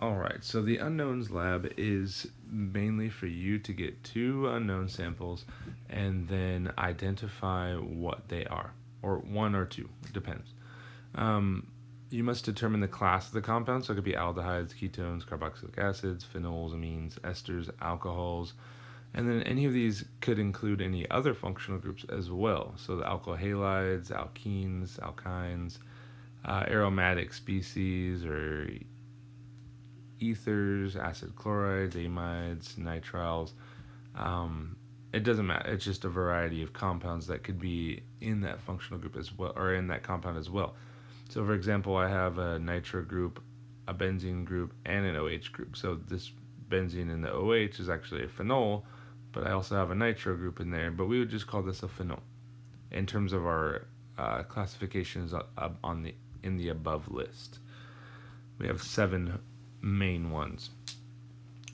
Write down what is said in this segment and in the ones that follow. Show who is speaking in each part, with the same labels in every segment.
Speaker 1: Alright, so the unknowns lab is mainly for you to get two unknown samples and then identify what they are, or one or two, it depends. Um, you must determine the class of the compound, so it could be aldehydes, ketones, carboxylic acids, phenols, amines, esters, alcohols, and then any of these could include any other functional groups as well. So the alkyl halides, alkenes, alkynes, aromatic species or ethers, acid chlorides, amides, nitriles. Um, it doesn't matter. It's just a variety of compounds that could be in that functional group as well, or in that compound as well. So, for example, I have a nitro group, a benzene group, and an OH group. So this benzene in the OH is actually a phenol, but I also have a nitro group in there. But we would just call this a phenol in terms of our classifications on the in the above list. We have 7 main ones.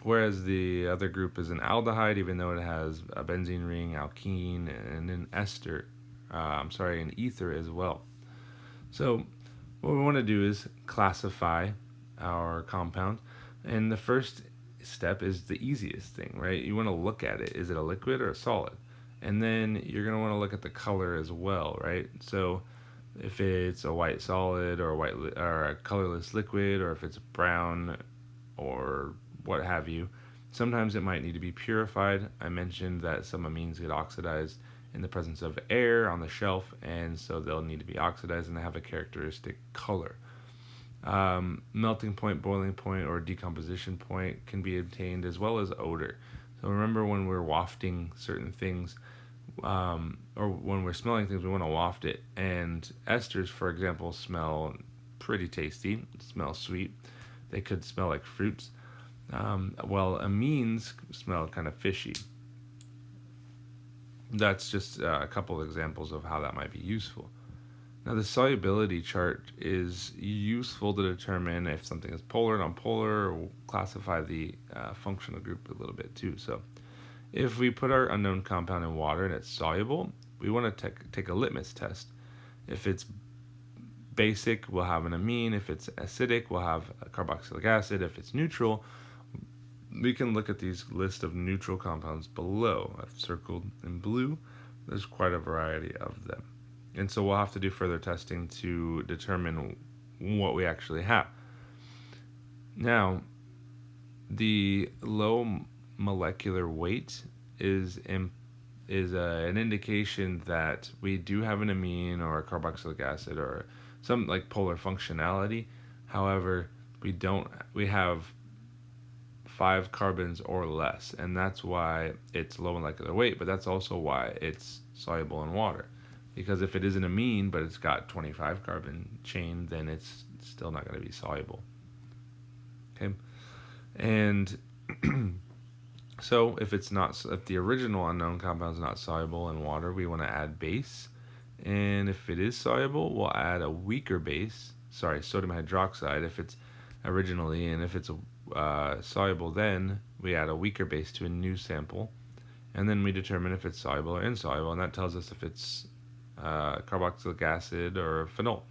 Speaker 1: Whereas the other group is an aldehyde, even though it has a benzene ring, alkene, and an ester. An ether as well. So what we want to do is classify our compound, and the first step is the easiest thing, right? You want to look at it. Is it a liquid or a solid? And then you're going to want to look at the color as well, right? So if it's a white solid or or a colorless liquid, or if it's brown or what have you. Sometimes it might need to be purified. I mentioned that some amines get oxidized in the presence of air on the shelf, and so they'll need to be oxidized and they have a characteristic color. Melting point, boiling point, or decomposition point can be obtained, as well as odor. So remember, when we're wafting certain things, or when we're smelling things, we want to waft it. And esters, for example, smell pretty tasty, smell sweet. They could smell like fruits. While amines smell kind of fishy. That's just a couple of examples of how that might be useful. Now, the solubility chart is useful to determine if something is polar, nonpolar, or classify the functional group a little bit too. So, if we put our unknown compound in water and it's soluble, we want to take a litmus test. If it's basic, we'll have an amine. If it's acidic, we'll have a carboxylic acid. If it's neutral, we can look at these list of neutral compounds below. I've circled in blue. There's quite a variety of them. And so we'll have to do further testing to determine what we actually have. Now, the low molecular weight is an indication that we do have an amine or a carboxylic acid or some like polar functionality. However, we have 5 carbons or less, and that's why it's low molecular weight, but that's also why it's soluble in water. Because if it is an amine but it's got 25 carbon chain, then it's still not going to be soluble. Okay, and so if the original unknown compound is not soluble in water, we want to add base, and if it is soluble, we'll add a weaker base. Sodium hydroxide if it's originally, and if it's soluble, then we add a weaker base to a new sample, and then we determine if it's soluble or insoluble, and that tells us if it's carboxylic acid or phenol.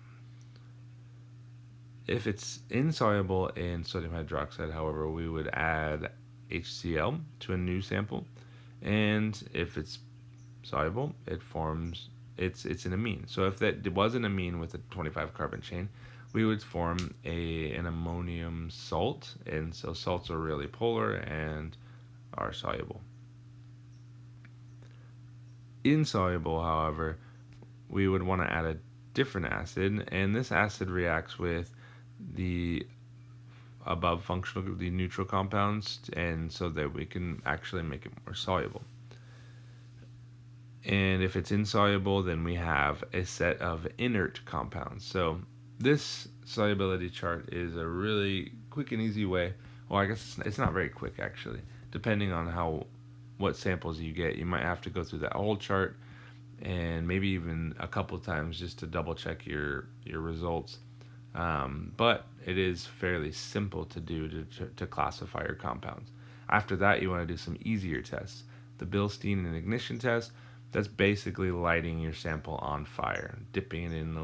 Speaker 1: If it's insoluble in sodium hydroxide, however, we would add HCl to a new sample, and if it's soluble, it's an amine. So if that was an amine with a 25 carbon chain, we would form an ammonium salt, and so salts are really polar and are soluble. Insoluble, however, we would want to add a different acid, and this acid reacts with the above functional group, the neutral compounds, and so that we can actually make it more soluble. And if it's insoluble, then we have a set of inert compounds. So this solubility chart is a really quick and easy way. Well, I guess it's not very quick, actually. Depending on what samples you get, you might have to go through that whole chart and maybe even a couple times just to double check your results. But it is fairly simple to do to classify your compounds. After that, you want to do some easier tests. The Bilstein and ignition test, that's basically lighting your sample on fire, dipping it in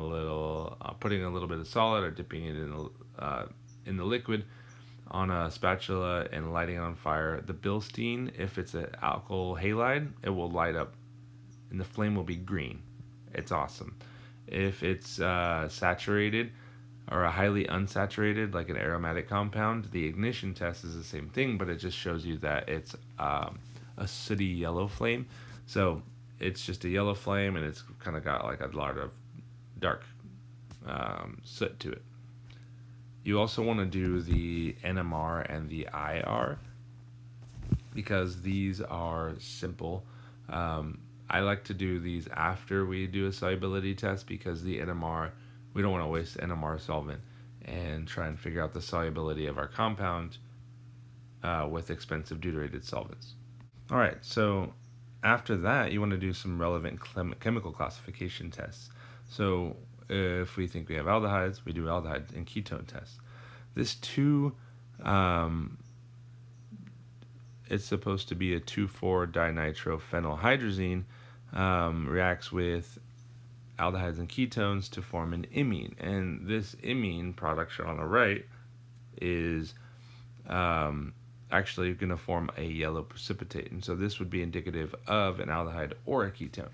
Speaker 1: putting a little bit of solid or dipping it in the liquid on a spatula and lighting it on fire, the bilstein, if it's an alkyl halide, it will light up and the flame will be green. It's awesome. If it's saturated or a highly unsaturated, like an aromatic compound, the ignition test is the same thing, but it just shows you that it's a sooty yellow flame. So it's just a yellow flame, and it's kind of got like a lot of dark soot to it. You also want to do the NMR and the IR because these are simple. I like to do these after we do a solubility test because the NMR, we don't want to waste NMR solvent and try and figure out the solubility of our compound with expensive deuterated solvents. All right, so after that, you want to do some relevant chemical classification tests. So if we think we have aldehydes, we do aldehyde and ketone tests. This it's supposed to be a 2,4-dinitrophenylhydrazine, reacts with aldehydes and ketones to form an imine. And this imine product shown on the right is actually going to form a yellow precipitate. And so this would be indicative of an aldehyde or a ketone.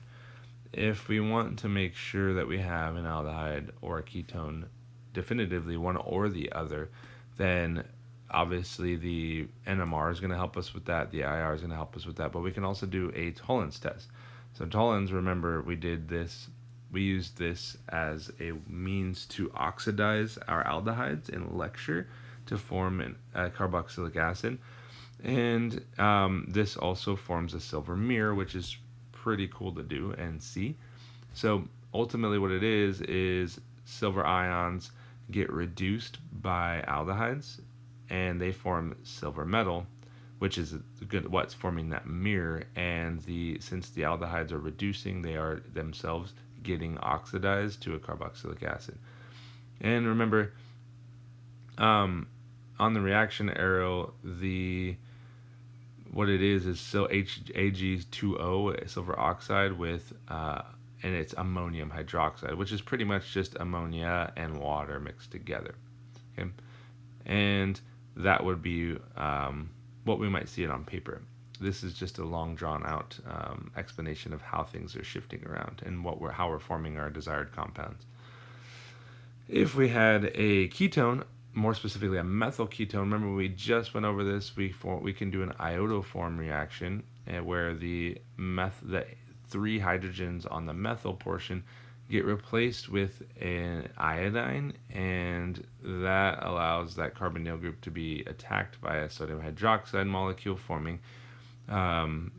Speaker 1: If we want to make sure that we have an aldehyde or a ketone, definitively one or the other, then obviously the NMR is going to help us with that, the IR is going to help us with that, but we can also do a Tollens test. So Tollens, remember we used this as a means to oxidize our aldehydes in lecture to form a carboxylic acid. And this also forms a silver mirror, which is pretty cool to do and see. So ultimately what it is silver ions get reduced by aldehydes and they form silver metal, which is what's forming that mirror. And since the aldehydes are reducing, they are themselves getting oxidized to a carboxylic acid. And remember, on the reaction arrow, what it is so Ag2O, silver oxide, with and it's ammonium hydroxide, which is pretty much just ammonia and water mixed together. Okay, and that would be what we might see it on paper. This is just a long drawn out explanation of how things are shifting around and how we're forming our desired compounds. If we had a ketone, more specifically a methyl ketone, remember we just went over this, we can do an iodoform reaction where the 3 hydrogens on the methyl portion get replaced with an iodine, and that allows that carbonyl group to be attacked by a sodium hydroxide molecule, forming the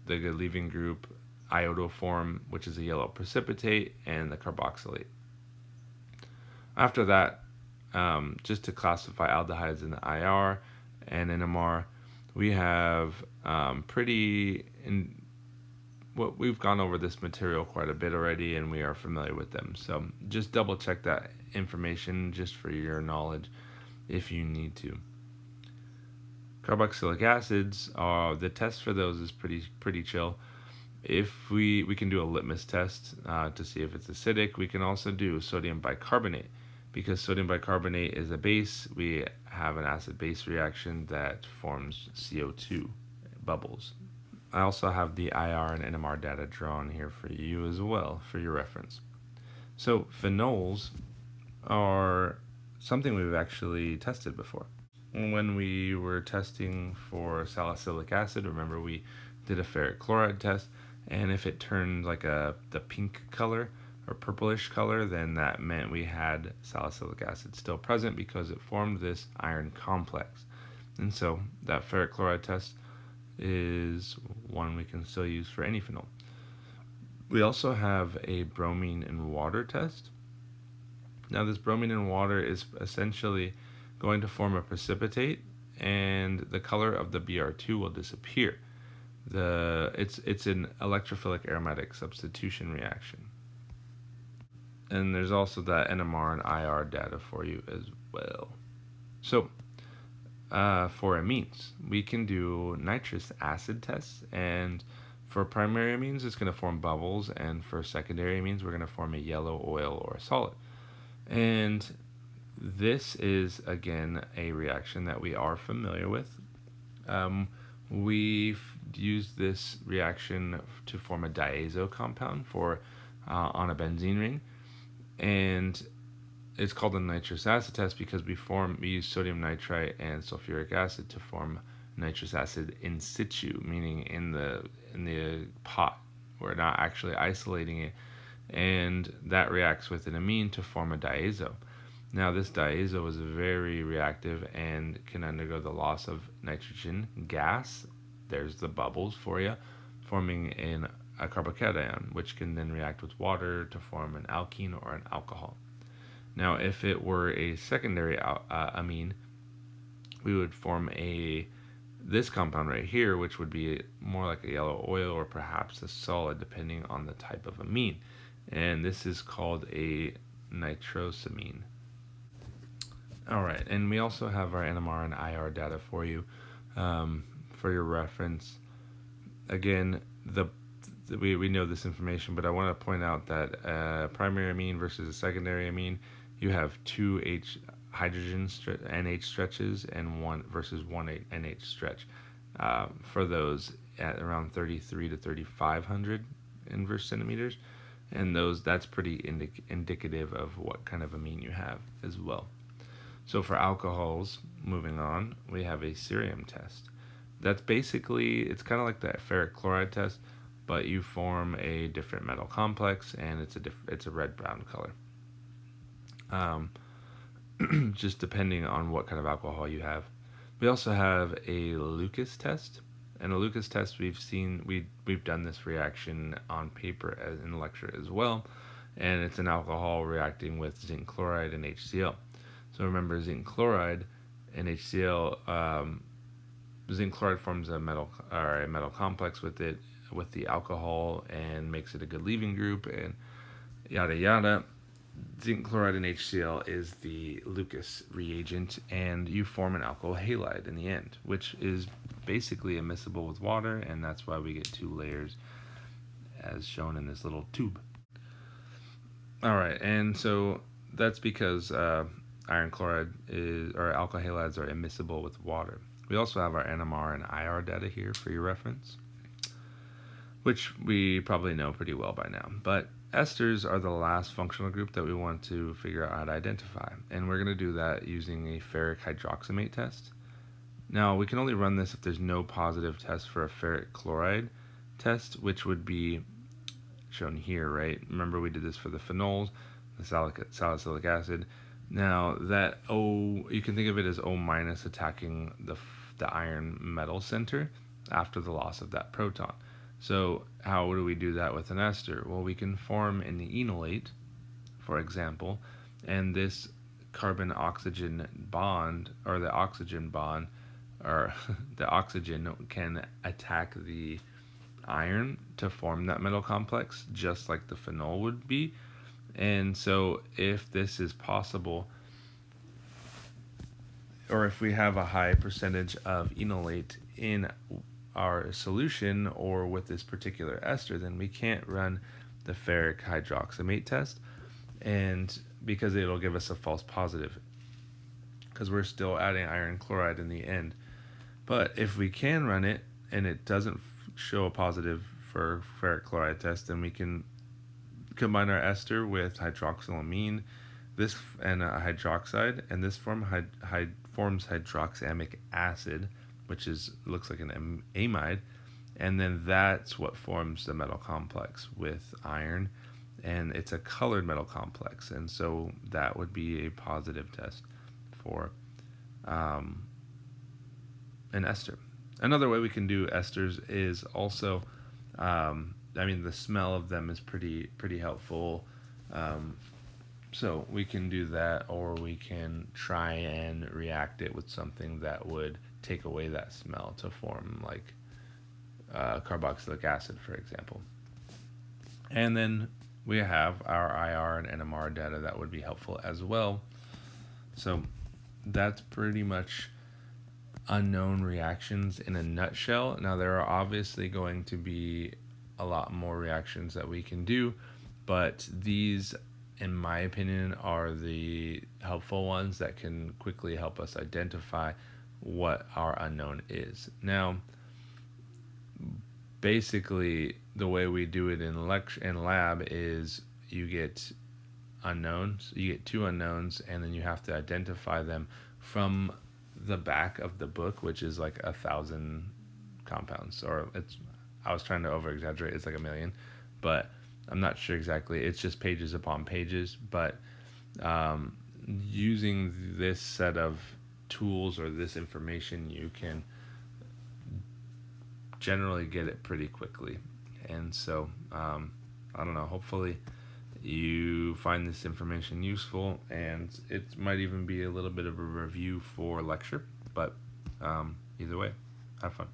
Speaker 1: leaving group iodoform, which is a yellow precipitate, and the carboxylate. After that, just to classify aldehydes in the IR and NMR, we have we've gone over this material quite a bit already, and we are familiar with them. So just double check that information just for your knowledge if you need to. Carboxylic acids, the test for those is pretty chill. If we can do a litmus test to see if it's acidic. We can also do sodium bicarbonate. Because sodium bicarbonate is a base, we have an acid-base reaction that forms CO2 bubbles. I also have the IR and NMR data drawn here for you as well, for your reference. So phenols are something we've actually tested before. When we were testing for salicylic acid, remember we did a ferric chloride test, and if it turned like the pink color or purplish color, then that meant we had salicylic acid still present because it formed this iron complex. And so that ferric chloride test is one we can still use for any phenol. We also have a bromine in water test. Now this bromine in water is essentially going to form a precipitate, and the color of the Br2 will disappear. It's an electrophilic aromatic substitution reaction. And there's also that NMR and IR data for you as well. So for amines, we can do nitrous acid tests, and for primary amines it's going to form bubbles, and for secondary amines we're going to form a yellow oil or a solid. And this is again a reaction that we are familiar with. We've used this reaction to form a diazo compound on a benzene ring, and it's called the nitrous acid test because we use sodium nitrite and sulfuric acid to form nitrous acid in situ, meaning in the pot. We're not actually isolating it, and that reacts with an amine to form a diazo. Now, this diazo is very reactive and can undergo the loss of nitrogen gas. There's the bubbles for you, forming a carbocation, which can then react with water to form an alkene or an alcohol. Now, if it were a secondary amine, we would form this compound right here, which would be more like a yellow oil or perhaps a solid, depending on the type of amine. And this is called a nitrosamine. All right, and we also have our NMR and IR data for you, for your reference. Again, we know this information, but I want to point out that primary amine versus a secondary amine, you have two hydrogen NH stretches and one NH stretch. For those at around 33 to 3500 inverse centimeters, and that's pretty indicative of what kind of amine you have as well. So for alcohols, moving on, we have a cerium test. That's basically, it's kind of like the ferric chloride test, but you form a different metal complex, and it's a red-brown color. Just depending on what kind of alcohol you have. We also have a Lucas test, and a Lucas test we've done this reaction on paper in the lecture as well, and it's an alcohol reacting with zinc chloride and HCl. So remember, zinc chloride and HCl, zinc chloride forms a metal complex with the alcohol and makes it a good leaving group, and yada yada. Zinc chloride and HCl is the Lucas reagent, and you form an alkyl halide in the end, which is basically immiscible with water, and that's why we get two layers as shown in this little tube. All right, and so that's because iron chloride or alkyl halides are immiscible with water. We also have our NMR and IR data here for your reference, which we probably know pretty well by now. But esters are the last functional group that we want to figure out how to identify, and we're going to do that using a ferric hydroxamate test. Now, we can only run this if there's no positive test for a ferric chloride test, which would be shown here, right? Remember, we did this for the phenols, the salicylic acid. Now, that O, you can think of it as O minus attacking the iron metal center after the loss of that proton. So how do we do that with an ester? Well, we can form an enolate, for example, and this carbon-oxygen bond, or the oxygen bond, or the oxygen can attack the iron to form that metal complex, just like the phenol would be. And so if this is possible, or if we have a high percentage of enolate in our solution or with this particular ester, then we can't run the ferric hydroxamate test, and because it'll give us a false positive because we're still adding iron chloride in the end. But if we can run it and it doesn't show a positive for ferric chloride test, then we can combine our ester with hydroxylamine and a hydroxide, and this forms hydroxamic acid, which looks like an amide, and then that's what forms the metal complex with iron, and it's a colored metal complex, and so that would be a positive test for an ester. Another way we can do esters is also, the smell of them is pretty helpful. So we can do that, or we can try and react it with something that would take away that smell to form like carboxylic acid, for example. And then we have our IR and NMR data that would be helpful as well. So that's pretty much unknown reactions in a nutshell. Now, there are obviously going to be a lot more reactions that we can do, but these in my opinion, are the helpful ones that can quickly help us identify what our unknown is. Now, basically, the way we do it in lab is you get unknowns, you get two unknowns, and then you have to identify them from the back of the book, which is like 1,000 compounds, or it's, I was trying to over exaggerate, it's like 1,000,000, but I'm not sure exactly. It's just pages upon pages, but using this set of tools or this information, you can generally get it pretty quickly. And so, I don't know, hopefully you find this information useful, and it might even be a little bit of a review for lecture, but either way, have fun.